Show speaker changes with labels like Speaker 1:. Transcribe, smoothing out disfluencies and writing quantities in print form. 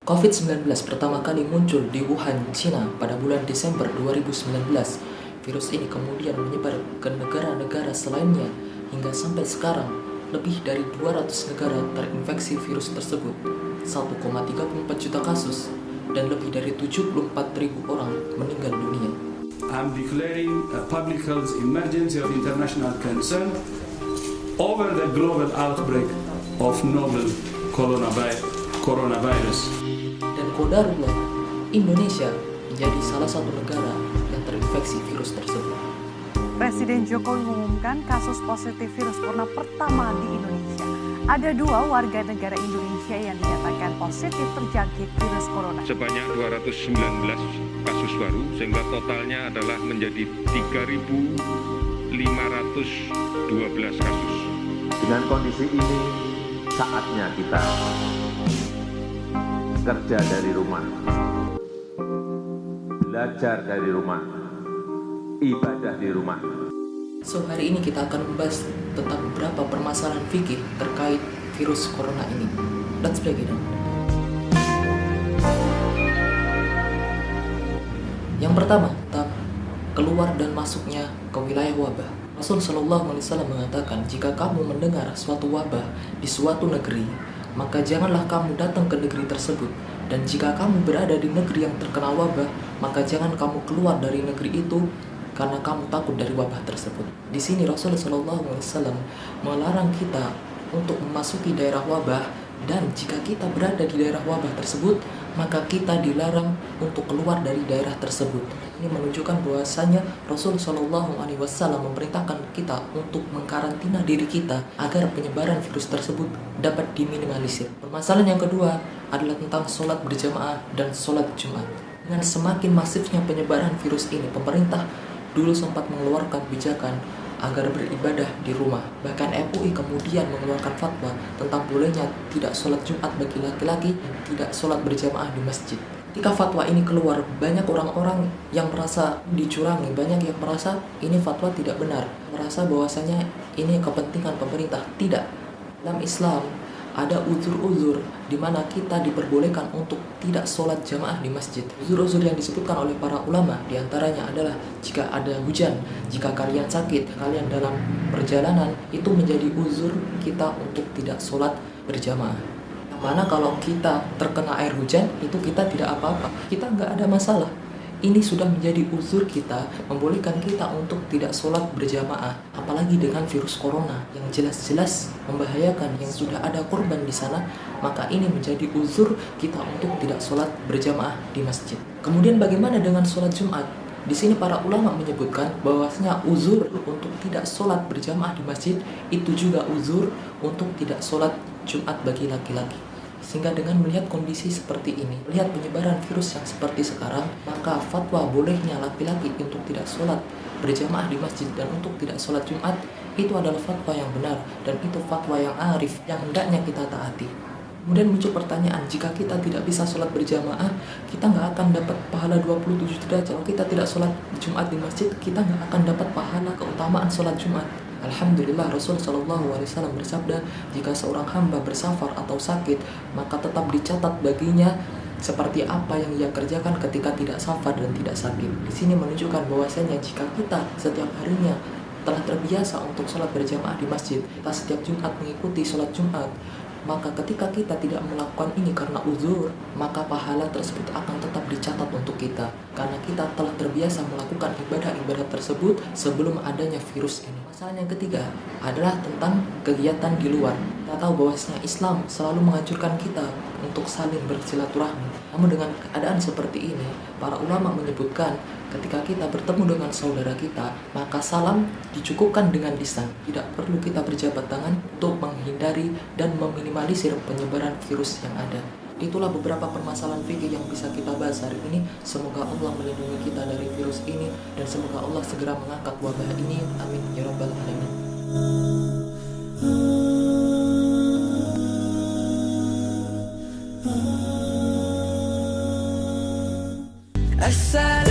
Speaker 1: COVID-19 pertama kali muncul di Wuhan, China pada bulan Desember 2019. Virus ini kemudian menyebar ke negara-negara selainnya hingga sampai sekarang lebih dari 200 negara terinfeksi virus tersebut, 1,34 juta kasus, dan lebih dari 74.000 orang meninggal dunia.
Speaker 2: I'm declaring a public health emergency of international concern over the global outbreak of novel coronavirus.
Speaker 1: Dan qadarullah, Indonesia menjadi salah satu negara yang terinfeksi virus tersebut.
Speaker 3: Presiden Jokowi mengumumkan kasus positif virus corona pertama di Indonesia. Ada 2 warga negara Indonesia yang dinyatakan positif terjangkit virus corona.
Speaker 4: Sebanyak 219 kasus baru, sehingga totalnya adalah menjadi 3.512 kasus.
Speaker 5: Dengan kondisi ini, saatnya kita kerja dari rumah, belajar dari rumah, ibadah di rumah.
Speaker 1: So, hari ini kita akan membahas tentang beberapa permasalahan fikih terkait virus corona ini. Let's begin. Yang pertama, tentang keluar dan masuknya ke wilayah wabah. Rasul Shallallahu Alaihi Wasallam mengatakan, jika kamu mendengar suatu wabah di suatu negeri, maka janganlah kamu datang ke negeri tersebut. Dan jika kamu berada di negeri yang terkena wabah, maka jangan kamu keluar dari negeri itu karena kamu takut dari wabah tersebut. Di sini Rasul Shallallahu Alaihi Wasallam melarang kita untuk memasuki daerah wabah, dan jika kita berada di daerah wabah tersebut, maka kita dilarang untuk keluar dari daerah tersebut. Ini menunjukkan bahwasanya Rasul Shallallahu Alaihi Wasallam memerintahkan kita untuk mengkarantina diri kita agar penyebaran virus tersebut dapat diminimalisir. Permasalahan yang kedua adalah tentang sholat berjamaah dan sholat Jumat. Dengan semakin masifnya penyebaran virus ini, pemerintah dulu sempat mengeluarkan kebijakan agar beribadah di rumah. Bahkan MUI kemudian mengeluarkan fatwa tentang bolehnya tidak sholat Jumat bagi laki-laki, tidak sholat berjamaah di masjid. Ketika fatwa ini keluar, banyak orang-orang yang merasa dicurangi, banyak yang merasa ini fatwa tidak benar, merasa bahwasanya ini kepentingan pemerintah. Tidak. Dalam Islam ada uzur-uzur di mana kita diperbolehkan untuk tidak sholat jamaah di masjid. Uzur-uzur yang disebutkan oleh para ulama diantaranya adalah jika ada hujan, jika kalian sakit, kalian dalam perjalanan, itu menjadi uzur kita untuk tidak sholat berjamaah. Mana kalau kita terkena air hujan, itu kita tidak apa-apa, kita nggak ada masalah. Ini sudah menjadi uzur kita, membolehkan kita untuk tidak sholat berjamaah, apalagi dengan virus corona yang jelas-jelas membahayakan, yang sudah ada korban di sana, maka ini menjadi uzur kita untuk tidak sholat berjamaah di masjid. Kemudian bagaimana dengan sholat Jumat? Di sini para ulama menyebutkan bahwasanya uzur untuk tidak sholat berjamaah di masjid itu juga uzur untuk tidak sholat Jumat bagi laki-laki. Sehingga dengan melihat kondisi seperti ini, melihat penyebaran virus yang seperti sekarang, maka fatwa bolehnya laki-laki untuk tidak sholat berjamaah di masjid dan untuk tidak sholat Jumat itu adalah fatwa yang benar, dan itu fatwa yang arif yang hendaknya kita taati. Kemudian muncul pertanyaan, jika kita tidak bisa sholat berjamaah, kita nggak akan dapat pahala 27 derajat. Kalau kita tidak sholat Jumat di masjid, kita nggak akan dapat pahala keutamaan sholat Jumat. Alhamdulillah, Rasul Shallallahu Alaihi Wasallam bersabda, jika seorang hamba bersafar atau sakit, maka tetap dicatat baginya seperti apa yang ia kerjakan ketika tidak safar dan tidak sakit. Di sini menunjukkan bahwasanya jika kita setiap harinya telah terbiasa untuk sholat berjamaah di masjid, kita setiap Jumat mengikuti sholat Jumat, maka ketika kita tidak melakukan ini karena uzur, maka pahala tersebut akan tetap dicatat untuk kita, karena kita telah terbiasa melakukan ibadah-ibadah tersebut sebelum adanya virus ini. Masalah yang ketiga adalah tentang kegiatan di luar. Kita tahu bahwasanya Islam selalu menganjurkan kita untuk saling bersilaturahmi. Namun dengan keadaan seperti ini, para ulama menyebutkan ketika kita bertemu dengan saudara kita, maka salam dicukupkan dengan lisan. Tidak perlu kita berjabat tangan untuk menghindari dan meminimalisir penyebaran virus yang ada. Itulah beberapa permasalahan fikih yang bisa kita bahas hari ini. Semoga Allah melindungi kita dari virus ini, dan semoga Allah segera mengangkat wabah ini. Amin ya rabbal alamin.
Speaker 6: Asal